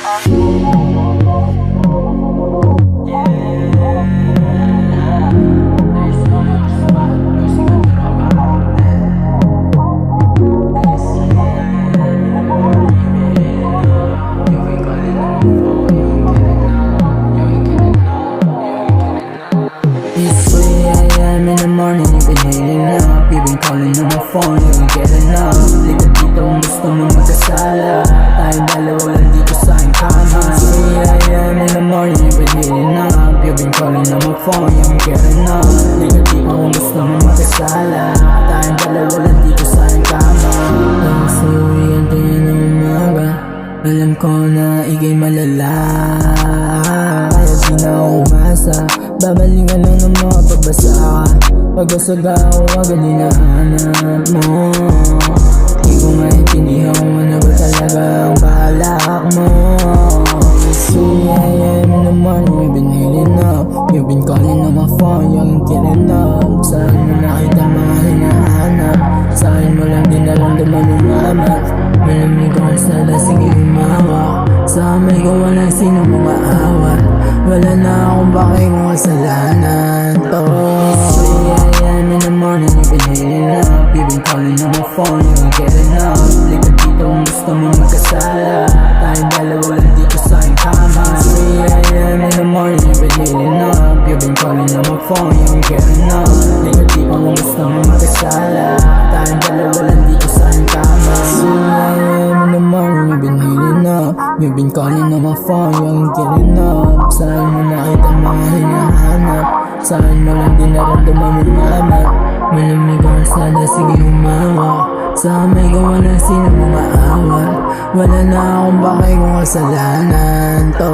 It's 3 AM in the morning, you've been hitting up. You've been calling on my phone, you ain't getting up. Ligat dito kung gusto mo magkasala. Tayong dalawa lang dito sa aking kama. It's 3 AM in the morning, you've been hitting up. You've been calling on my phone, you ain't getting up. Ligat dito kung gusto mo magkasala. Tayong dalawa lang dito sa aking kama. Kasi uwihan tayo ng umaga. Alam ko na ika'y malala, kaya di na umasa. Babalikan lang ng mga pagbasa ka. Pagbasag ako agad hinahanap mo. Di ko maintindihan kung ano ba talaga ang balak mo. It's 3 AM in the morning, you've been hitting up. You've been calling on my phone, you ain't getting up. Saan mo nakita mga hinahanap? Saan mo lang din naramdaman umamat? Malamig ako sa lasing umawa. Sa amay ko walang sino mga awat. Wala na akong bakit kung kasalanan to. 3 AM in the morning, you've been hitting up. You've been calling on my phone, you ain't getting up. Ligat dito kung gusto mo magkasala. Tayong dalawa lang dito sa aking kama. 3 AM in the morning, you've been hitting up. You've been calling on my phone, you ain't getting up. Ligat dito kung gusto mo magkasala. Tayong dalawa lang dito sa aking kama. 3 AM in the morning, you've been hitting up. You've been calling on my phone, you ain't getting up. Saan mo nakita mga hinahanap? Saan mo lang din naramdaman umamat? Malamig ako sana, sige umawa. Sa amay ko walang sino mga awat. Wala na akong bakit kung kasalanan to.